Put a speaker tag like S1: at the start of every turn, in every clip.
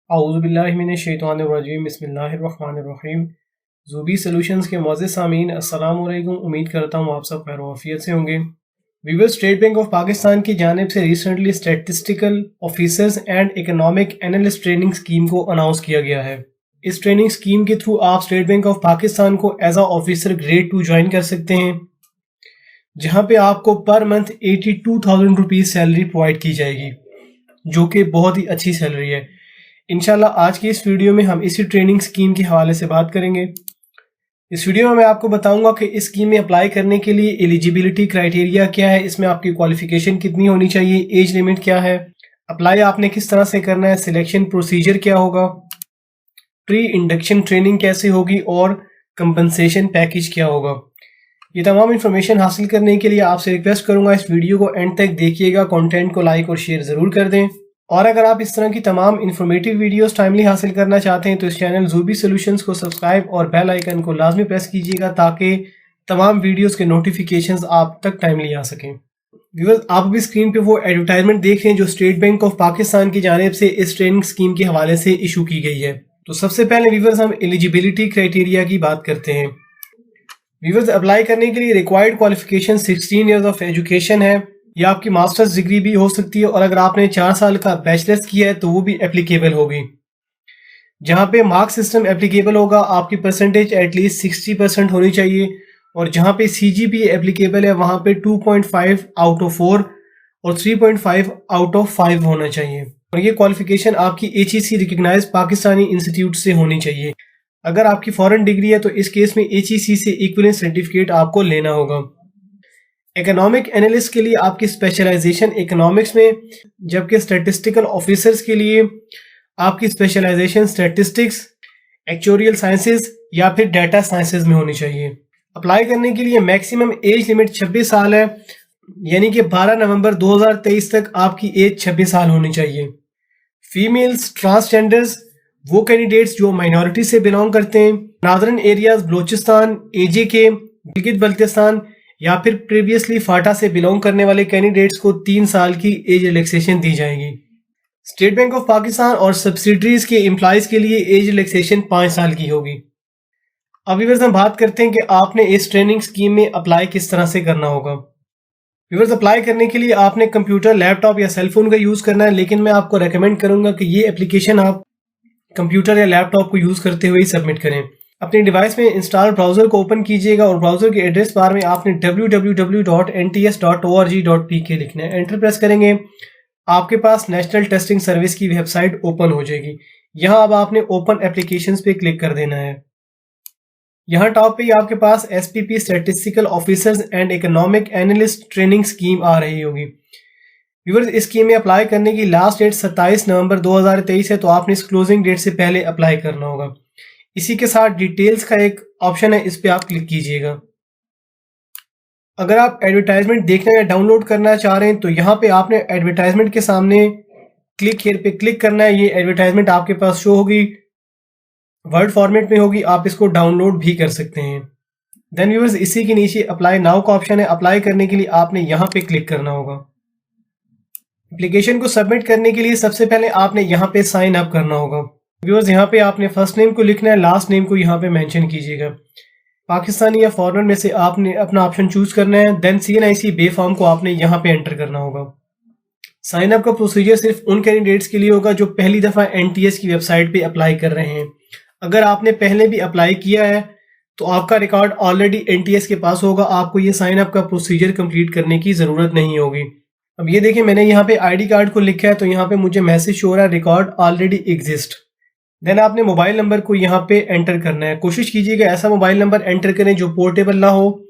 S1: औज़ुबिल्लाहिमिनश्शैतानिर्रजीम बिस्मिल्लाहिर्रहमानिर्रहीम। ज़ूबी सॉल्यूशंस के मोअज़्ज़ज़ सामीन अस्सलामु अलैकुम। उम्मीद करता हूँ आप सब खैर व आफियत से होंगे। Viewers, state bank of Pakistan की जानिब से recently statistical officers and economic analyst training scheme को अनाउंस किया गया है। इस ट्रेनिंग स्कीम के थ्रू आप स्टेट बैंक ऑफ पाकिस्तान को as a officer grade 2 join कर सकते हैं, जहाँ पे आपको per month 82,000 rupees salary provide की जाएगी, जो कि बहुत ही अच्छी सैलरी है। इंशाल्लाह आज की इस वीडियो में हम इसी ट्रेनिंग स्कीम के हवाले से बात करेंगे। इस वीडियो में मैं आपको बताऊंगा कि इस स्कीम में अप्लाई करने के लिए एलिजिबिलिटी क्राइटेरिया क्या है, इसमें आपकी क्वालिफिकेशन कितनी होनी चाहिए, एज लिमिट क्या है, अप्लाई आपने किस तरह से करना है, सिलेक्शन प्रोसीजर क्या होगा, प्री इंडक्शन ट्रेनिंग कैसे होगी और कंपनसेशन पैकेज क्या होगा। ये तमाम इन्फॉर्मेशन हासिल करने के लिए आपसे रिक्वेस्ट करूंगा इस वीडियो को एंड तक देखिएगा, कंटेंट को लाइक और शेयर ज़रूर कर दें। और अगर आप इस तरह की तमाम इन्फॉर्मेटिव वीडियोस टाइमली हासिल करना चाहते हैं तो इस चैनल ज़ूबी सॉल्यूशंस को सब्सक्राइब और बेल आइकन को लाजमी प्रेस कीजिएगा, ताकि तमाम वीडियोस के नोटिफिकेशंस आप तक टाइमली आ सकें। व्यूअर्स, आप अभी स्क्रीन पे वो एडवर्टाइजमेंट देख रहे हैं जो स्टेट बैंक ऑफ पाकिस्तान की जानिब से इस ट्रेनिंग स्कीम के हवाले से इशू की गई है। तो सबसे पहले व्यूअर्स हम एलिजिबिलिटी क्राइटेरिया की बात करते हैं। व्यूअर्स, अप्लाई करने के लिए required qualification 16 years of education है, या आपकी मास्टर्स डिग्री भी हो सकती है, और अगर आपने 4 साल का बैचलर्स किया है तो वो भी एप्लीकेबल होगी। जहाँ पे मार्क सिस्टम एप्लीकेबल होगा, आपकी परसेंटेज एटलीस्ट 60% होनी चाहिए, और जहाँ पे CGPA एप्लीकेबल है वहाँ पे 2.5 आउट ऑफ 4 और 3.5 आउट ऑफ 5 होना चाहिए। और ये क्वालिफिकेशन आपकी HEC रिकग्नाइज पाकिस्तानी इंस्टीट्यूट से होनी चाहिए। अगर आपकी फॉरेन डिग्री है तो इस केस में HEC से इक्विवेलेंट सर्टिफिकेट आपको लेना होगा। इकोनॉमिक एनालिस्ट के लिए आपकी स्पेशलाइजेशन इकोनॉमिक्स में, जबकि स्टैटिस्टिकल ऑफिसर्स के लिए आपकी स्पेशलाइजेशन स्टैटिस्टिक्स, एक्चुरियल साइंसेज या फिर डाटा साइंसेज में होनी चाहिए। अप्लाई करने के लिए मैक्सिमम एज लिमिट 26 साल है, यानी कि 12 नवंबर 2023 तक आपकी एज 26 साल होनी चाहिए। फीमेल्स, ट्रांसजेंडर्स, वो कैंडिडेट्स जो माइनॉरिटी से बिलोंग करते हैं, northern areas Balochistan, AJK, Gilgit Baltistan या फिर प्रीवियसली फाटा से बिलोंग करने वाले कैंडिडेट्स को 3 साल की एज रिलैक्सेशन दी जाएगी। स्टेट बैंक ऑफ पाकिस्तान और सब्सिडरीज के एम्प्लॉयज के लिए एज रिलैक्सेशन 5 साल की होगी। अब व्यूअर्स, हम बात करते हैं कि आपने इस ट्रेनिंग स्कीम में अप्लाई किस तरह से करना होगा। व्यूअर्स, अप्लाई करने के लिए आपने कंप्यूटर, लैपटॉप या सेलफोन का यूज़ करना है, लेकिन मैं आपको रेकमेंड करूंगा कि ये एप्लीकेशन आप कंप्यूटर या लैपटॉप को यूज़ करते हुए ही सबमिट करें। अपने डिवाइस में इंस्टॉल ब्राउज़र को ओपन कीजिएगा और ब्राउज़र के एड्रेस बार में आपने www.nts.org.pk लिखना है। एंटर प्रेस करेंगे, आपके पास नेशनल टेस्टिंग सर्विस की वेबसाइट ओपन हो जाएगी। यहाँ अब आपने ओपन एप्लीकेशंस पे क्लिक कर देना है। यहाँ टॉप पे आपके पास SPP statistical officers and economic analyst training scheme आ रही होगी। व्यूअर्स, इस स्कीम में अप्लाई करने की लास्ट डेट 27 नवंबर 2023 है, तो आपने इस क्लोजिंग डेट से पहले अप्लाई करना होगा। इसी के साथ डिटेल्स का एक ऑप्शन है, इस पे आप क्लिक कीजिएगा। अगर आप एडवर्टाइजमेंट देखना या डाउनलोड करना चाह रहे हैं तो यहाँ पे आपने एडवर्टाइजमेंट के सामने क्लिक हियर पे क्लिक करना है। ये एडवर्टाइजमेंट आपके पास शो होगी, वर्ड फॉर्मेट में होगी, आप इसको डाउनलोड भी कर सकते हैं। देन व्यूअर्स, इसी के नीचे अप्लाई नाउ का ऑप्शन है। अप्लाई करने के लिए आपने यहाँ पे क्लिक करना होगा। एप्लीकेशन को सबमिट करने के लिए सबसे पहले आपने यहाँ पे साइन अप करना होगा। व्यूअर्स, यहाँ पे आपने फर्स्ट नेम को लिखना है, लास्ट नेम को यहाँ पे मेंशन कीजिएगा। पाकिस्तानी या फॉरेनर में से आपने अपना ऑप्शन चूज करना है। देन CNIC बे फॉर्म को आपने यहाँ पे एंटर करना होगा। साइन अप का प्रोसीजर सिर्फ उन कैंडिडेट्स के लिए होगा जो पहली दफ़ा NTS की वेबसाइट पे अप्लाई कर रहे हैं। अगर आपने पहले भी अप्लाई किया है तो आपका रिकॉर्ड ऑलरेडी NTS के पास होगा, आपको ये साइन अप का प्रोसीजर कंप्लीट करने की ज़रूरत नहीं होगी। अब ये देखिए, मैंने यहाँ पे ID कार्ड को लिखा है, तो यहाँ पे मुझे मैसेज शो हो रहा है रिकॉर्ड ऑलरेडी एग्जिस्ट। देन आपने मोबाइल नंबर को यहाँ पे एंटर करना है। कोशिश कीजिएगा ऐसा मोबाइल नंबर एंटर करें जो पोर्टेबल ना हो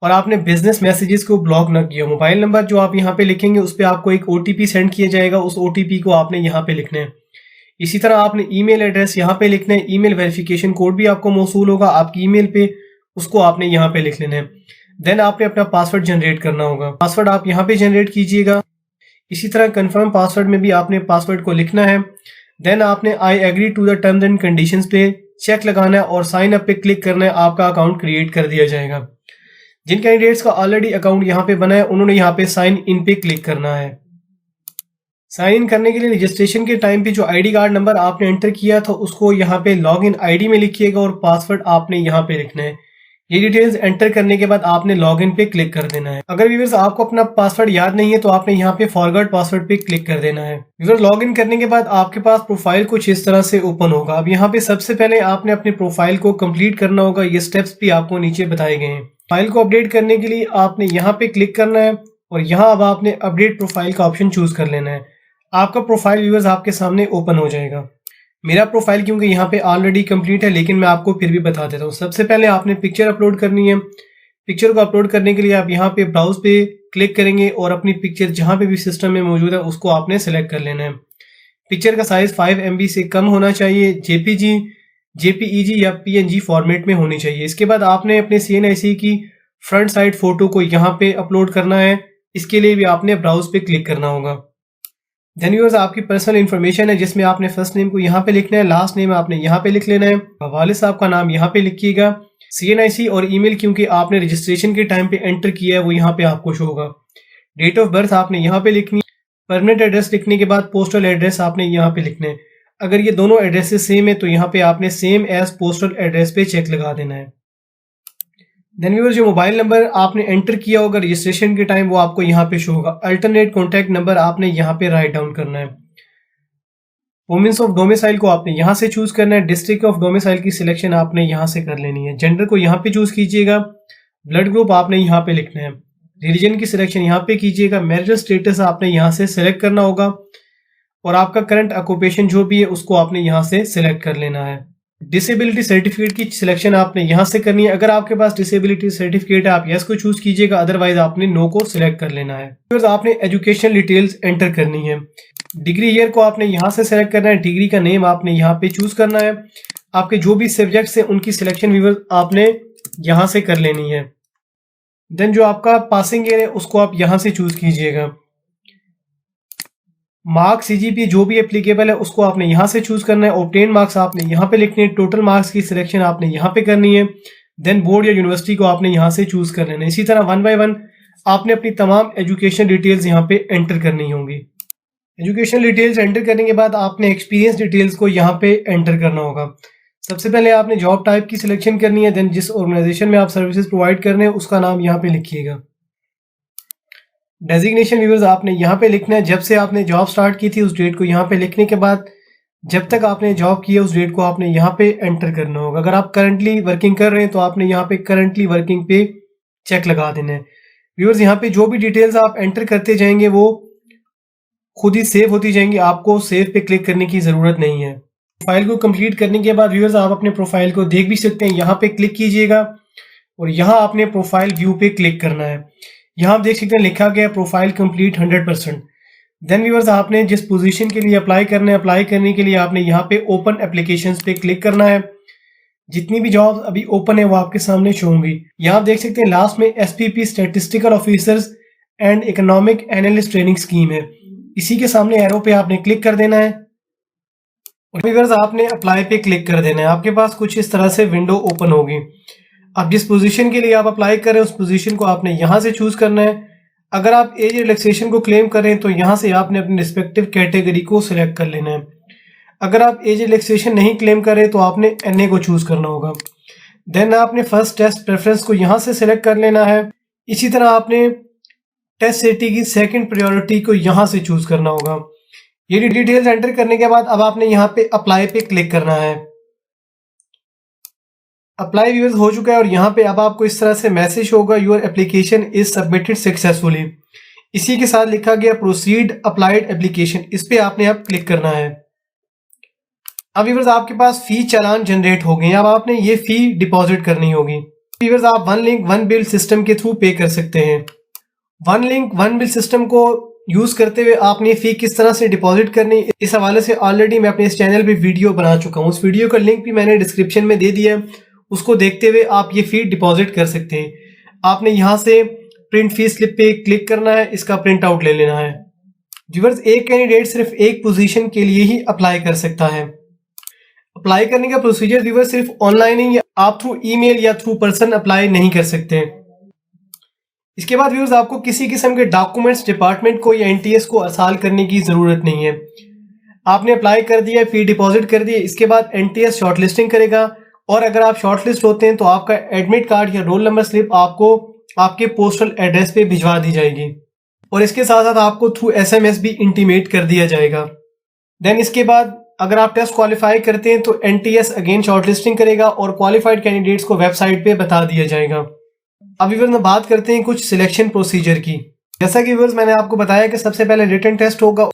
S1: और आपने बिजनेस मैसेजेस को ब्लॉक ना किया हो। मोबाइल नंबर जो आप यहाँ पे लिखेंगे उस पर आपको एक OTP सेंड किया जाएगा, उस OTP को आपने यहाँ पे लिखना है। इसी तरह आपने ईमेल एड्रेस यहाँ पे लिखना है। ईमेल वेरिफिकेशन कोड भी आपको मौसूल होगा आपकी ईमेल पे, उसको आपने यहाँ पे लिख लेना है। देन आपने अपना पासवर्ड जनरेट करना होगा। पासवर्ड आप यहाँ पे जनरेट कीजिएगा। इसी तरह कंफर्म पासवर्ड में भी आपने पासवर्ड को लिखना है। देन आपने I agree to the terms and conditions पे चेक लगाना है और साइन अप पे क्लिक करना है। आपका अकाउंट क्रिएट कर दिया जाएगा। जिन कैंडिडेट्स का ऑलरेडी अकाउंट यहाँ पे बना है उन्होंने यहाँ पे साइन इन पे क्लिक करना है। साइन इन करने के लिए रजिस्ट्रेशन के टाइम पे जो आईडी कार्ड नंबर आपने एंटर किया था उसको यहाँ पे लॉग इन आईडी में लिखिएगा और पासवर्ड आपने यहाँ पे लिखना है। ये डिटेल्स एंटर करने के बाद आपने लॉग इन पे क्लिक कर देना है। अगर व्यूअर्स आपको अपना पासवर्ड याद नहीं है तो आपने यहाँ पे फॉरगॉट पासवर्ड पे क्लिक कर देना है। व्यूअर्स लॉग इन करने के बाद आपके पास प्रोफाइल कुछ इस तरह से ओपन होगा। अब यहाँ पे सबसे पहले आपने अपनी प्रोफाइल को कंप्लीट करना होगा। ये स्टेप्स भी आपको नीचे बताए गए हैं। फाइल को अपडेट करने के लिए आपने यहाँ पे क्लिक करना है और यहाँ अब आपने अपडेट प्रोफाइल का ऑप्शन चूज कर लेना है। आपका प्रोफाइल व्यूअर्स आपके सामने ओपन हो जाएगा। मेरा प्रोफाइल क्योंकि यहाँ पे ऑलरेडी कंप्लीट है, लेकिन मैं आपको फिर भी बता देता हूँ। सबसे पहले आपने पिक्चर अपलोड करनी है। पिक्चर को अपलोड करने के लिए आप यहाँ पे ब्राउज पे क्लिक करेंगे और अपनी पिक्चर जहाँ पे भी सिस्टम में मौजूद है उसको आपने सेलेक्ट कर लेना है। पिक्चर का साइज 5 MB से कम होना चाहिए। JPG, JPEG या PNG फॉर्मेट में होनी चाहिए। इसके बाद आपने अपने CNIC की फ्रंट साइड फोटो को यहाँ पे अपलोड करना है। इसके लिए भी आपने ब्राउज पे क्लिक करना होगा। देन व्यूअर्स आपकी पर्सनल इन्फॉर्मेशन है जिसमें आपने फर्स्ट नेम को यहाँ पे लिखना है, लास्ट नेम आपने यहाँ पे लिख लेना है। वालिद साहब का नाम यहाँ पे लिखिएगा। CNIC और ईमेल क्योंकि आपने रजिस्ट्रेशन के टाइम पे एंटर किया है वो यहाँ पे आपको शो होगा। डेट ऑफ बर्थ आपने यहाँ पे लिखनी है। परमानेंट एड्रेस लिखने के बाद पोस्टल एड्रेस आपने यहाँ पे लिखना है। अगर ये दोनों एड्रेसेस सेम है तो यहाँ पे आपने सेम एज पोस्टल एड्रेस पे चेक लगा देना है। देन व्यूअर्स जो मोबाइल नंबर आपने एंटर किया होगा रजिस्ट्रेशन के टाइम वो आपको यहाँ पे शो होगा। अल्टरनेट कॉन्टैक्ट नंबर आपने यहाँ पे राइट डाउन करना है। वुमेन्स ऑफ डोमिसाइल को आपने यहाँ से चूज करना है। डिस्ट्रिक्ट ऑफ डोमिसाइल की सिलेक्शन आपने यहाँ से कर लेनी है। जेंडर को यहाँ पे चूज कीजिएगा। ब्लड ग्रुप आपने यहाँ पे लिखना है। रिलीजन की सिलेक्शन यहाँ पे कीजिएगा। मैरिटल स्टेटस आपने यहाँ से सिलेक्ट करना होगा और आपका करंट ऑक्यूपेशन जो भी है उसको आपने यहाँ से सिलेक्ट कर लेना है। डिसेबिलिटी सर्टिफिकेट की सिलेक्शन आपने यहाँ से करनी है। अगर आपके पास डिसेबिलिटी सर्टिफिकेट है आप यस को चूज कीजिएगा, अदरवाइज आपने नो को सिलेक्ट कर लेना है। फिर आपने एजुकेशन डिटेल्स एंटर करनी है। डिग्री ईयर को आपने यहाँ से सिलेक्ट करना है। डिग्री का नेम आपने यहाँ पे चूज करना है। आपके जो भी सब्जेक्ट्स है उनकी सिलेक्शन व्यूअर्स आपने यहाँ से कर लेनी है। देन जो आपका पासिंग ईयर है उसको आप यहाँ से चूज कीजिएगा। मार्क्स CGP जो भी एप्लीकेबल है उसको आपने यहाँ से चूज करना है। ऑब्टेन मार्क्स आपने यहाँ पे लिखने हैं। टोटल मार्क्स की सिलेक्शन आपने यहाँ पे करनी है। देन बोर्ड या यूनिवर्सिटी को आपने यहाँ से चूज कर लेना है। इसी तरह 1 बाय 1 आपने अपनी तमाम एजुकेशन डिटेल्स यहाँ पे एंटर करनी होंगी। एजुकेशन डिटेल्स एंटर करने के बाद आपने एक्सपीरियंस डिटेल्स को यहाँ पे एंटर करना होगा। सबसे पहले आपने जॉब टाइप की सिलेक्शन करनी है। देन जिस ऑर्गेनाइजेशन में आप सर्विसेज प्रोवाइड कर रहे हैं उसका नाम यहाँ पे लिखिएगा। डेजिग्नेशन व्यूअर्स आपने यहाँ पे लिखना है। जब से आपने जॉब स्टार्ट की थी उस डेट को यहाँ पे लिखने के बाद जब तक आपने जॉब की है उस डेट को आपने यहाँ पे एंटर करना होगा। अगर आप करंटली वर्किंग कर रहे हैं तो आपने यहाँ पे करंटली वर्किंग पे चेक लगा देना है। व्यूअर्स यहाँ पे जो भी डिटेल्स आप एंटर करते जाएंगे वो खुद ही सेव होती जाएंगी। आपको सेव पे क्लिक करने की जरूरत नहीं है। फाइल को कंप्लीट करने के बाद व्यूअर्स आप अपने प्रोफाइल को देख भी सकते हैं। यहाँ पे क्लिक कीजिएगा और यहाँ आपने प्रोफाइल व्यू पे क्लिक करना है। यहाँ आप देख सकते हैं लिखा गया प्रोफाइल कंप्लीट 100%। देन व्यूअर्स आपने जिस पोजीशन के लिए अप्लाई करना है, अप्लाई करने के लिए आपने यहाँ पे ओपन एप्लीकेशंस पे क्लिक करना है। जितनी भी जॉब अभी ओपन है वो आपके सामने शो होंगी। यहाँ आप देख सकते हैं लास्ट में SPP statistical officers and economic analyst training scheme है। इसी के सामने एरो पे आपने क्लिक कर देना है और व्यूअर्स आपने अप्लाई पे क्लिक कर देना है। आपके पास कुछ इस तरह से विंडो ओपन होगी। अब जिस पोजीशन के लिए आप अप्लाई कर रहे हैं उस पोजीशन को आपने यहाँ से चूज करना है। अगर आप एज रिलैक्सेशन को क्लेम कर रहे हैं तो यहाँ से आपने अपनी रिस्पेक्टिव कैटेगरी को सिलेक्ट कर लेना है। अगर आप एज रिलैक्सेशन नहीं क्लेम कर रहे तो आपने NA को चूज करना होगा। देन आपने फर्स्ट टेस्ट प्रेफरेंस को यहाँ से सिलेक्ट कर लेना है। इसी तरह आपने टेस्ट सिटी की सेकंड प्रायोरिटी को यहाँ से चूज करना होगा। ये डिटेल्स एंटर करने के बाद अब आपने यहाँ पे अप्लाई पे क्लिक करना है। अप्लाई व्यूअर्स हो चुका है और यहाँ पे अब आपको इस तरह से मैसेज होगा your application is submitted successfully. इसी के साथ लिखा गया प्रोसीड अप्लाइड एप्लीकेशन, इस पे आपने अब क्लिक करना है। अब व्यूअर्स आपके पास फी चालान जनरेट हो गए। अब आपने ये फी डिपॉजिट करनी होगी। व्यूअर्स आप one link one bill system के थ्रू पे कर सकते हैं। One link one bill system को यूज करते हुए आपने फी किस तरह से डिपॉजिट करनी, इस हवाले से ऑलरेडी मैं अपने इस चैनल पे वीडियो बना चुका हूँ। उस वीडियो का लिंक भी मैंने डिस्क्रिप्शन में दे दिया है। उसको देखते हुए आप ये फी डिपॉजिट कर सकते हैं। आपने यहाँ से प्रिंट फी स्लिप पे क्लिक करना है, इसका प्रिंट आउट ले लेना है। व्यूअर्स एक कैंडिडेट सिर्फ एक पोजीशन के लिए ही अप्लाई कर सकता है। अप्लाई करने का प्रोसीजर व्यूअर्स सिर्फ ऑनलाइन ही, आप थ्रू ईमेल या थ्रू पर्सन अप्लाई नहीं कर सकते। इसके बाद व्यूअर्स आपको किसी किस्म के डॉक्यूमेंट्स डिपार्टमेंट को या एनटीएस को अरसाल करने की ज़रूरत नहीं है। आपने अप्लाई कर दिया, फी डिपॉजिट कर दिए, इसके बाद एनटीएस शॉर्टलिस्टिंग करेगा और अगर आप शॉर्टलिस्ट होते हैं तो आपका एडमिट कार्ड या रोल नंबर स्लिप आपको आपके पोस्टल एड्रेस पे भिजवा दी जाएगी और इसके साथ साथ आपको थ्रू एसएमएस भी इंटीमेट कर दिया जाएगा। देन इसके बाद अगर आप टेस्ट क्वालिफाई करते हैं तो एनटीएस अगेन शॉर्टलिस्टिंग करेगा और क्वालिफाइड कैंडिडेट्स को वेबसाइट पे बता दिया जाएगा। अब व्यूअर्स में बात करते हैं कुछ सिलेक्शन प्रोसीजर की। जैसा कि व्यूअर्स मैंने आपको बताया कि सबसे पहले रिटन टेस्ट होगा।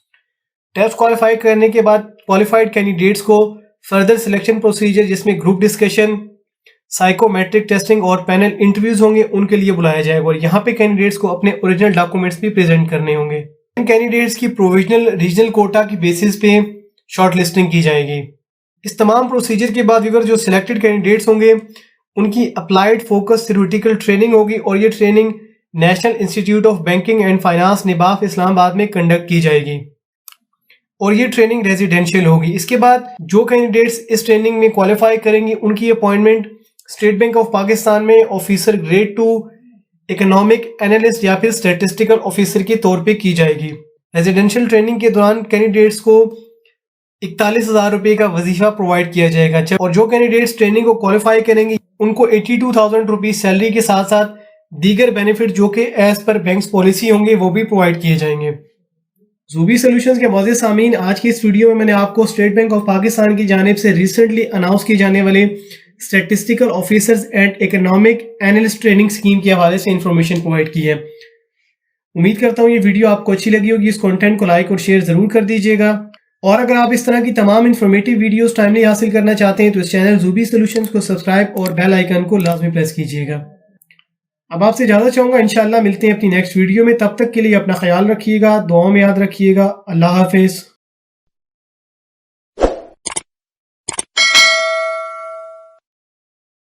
S1: टेस्ट क्वालिफाई करने के बाद क्वालिफाइड कैंडिडेट्स को फर्दर सिलेक्शन प्रोसीजर जिसमें ग्रुप डिस्कशन, साइकोमेट्रिक टेस्टिंग और पैनल इंटरव्यूज होंगे, उनके लिए बुलाया जाएगा और यहाँ पे कैंडिडेट्स को अपने ओरिजिनल डॉक्यूमेंट्स भी प्रेजेंट करने होंगे। इन कैंडिडेट्स की प्रोविजनल रीजनल कोटा की बेसिस पे शॉर्टलिस्टिंग की जाएगी। इस तमाम प्रोसीजर के बाद व्यूअर जो सिलेक्टेड कैंडिडेट्स होंगे उनकी अप्लाइड फोकस थ्योरेटिकल ट्रेनिंग होगी और ये training national institute of banking and finance NIBAF Islamabad में कंडक्ट की जाएगी और ये ट्रेनिंग रेजिडेंशियल होगी। इसके बाद जो कैंडिडेट्स इस ट्रेनिंग में क्वालिफाई करेंगे उनकी appointment state bank of Pakistan में ऑफिसर ग्रेड 2 इकोनॉमिक एनालिस्ट या फिर स्टैटिस्टिकल ऑफिसर के तौर पे की जाएगी। रेजिडेंशियल ट्रेनिंग के दौरान कैंडिडेट्स को 41,000 रुपये का वजीफा प्रोवाइड किया जाएगा और जो कैंडिडेट्स ट्रेनिंग को क्वालिफाई करेंगे उनको 82,000 रुपये सैलरी के साथ साथ दीगर बेनिफिट जो कि एज पर बैंक पॉलिसी होंगे वो भी प्रोवाइड किए जाएंगे। ज़ूबी सॉल्यूशंस के मौजूद सामीन, आज की इस वीडियो में मैंने आपको स्टेट बैंक ऑफ पाकिस्तान की जानिब से रिसेंटली अनाउंस किए जाने वाले statistical officers and economic analyst training scheme के हवाले से इंफॉर्मेशन प्रोवाइड की है। उम्मीद करता हूँ ये वीडियो आपको अच्छी लगी होगी। इस कंटेंट को लाइक और शेयर जरूर कर दीजिएगा और अगर आप इस तरह की तमाम इन्फॉर्मेटिव वीडियोस टाइमली हासिल करना चाहते हैं तो इस चैनल ज़ूबी सॉल्यूशंस को सब्सक्राइब और बेल आइकन को लाजमी प्रेस कीजिएगा। अब आपसे इजाज़त चाहूँगा, इंशाल्लाह मिलते हैं अपनी नेक्स्ट वीडियो में। तब तक के लिए अपना ख्याल रखिएगा, दुआओं में याद रखिएगा। अल्लाह हाफिज़।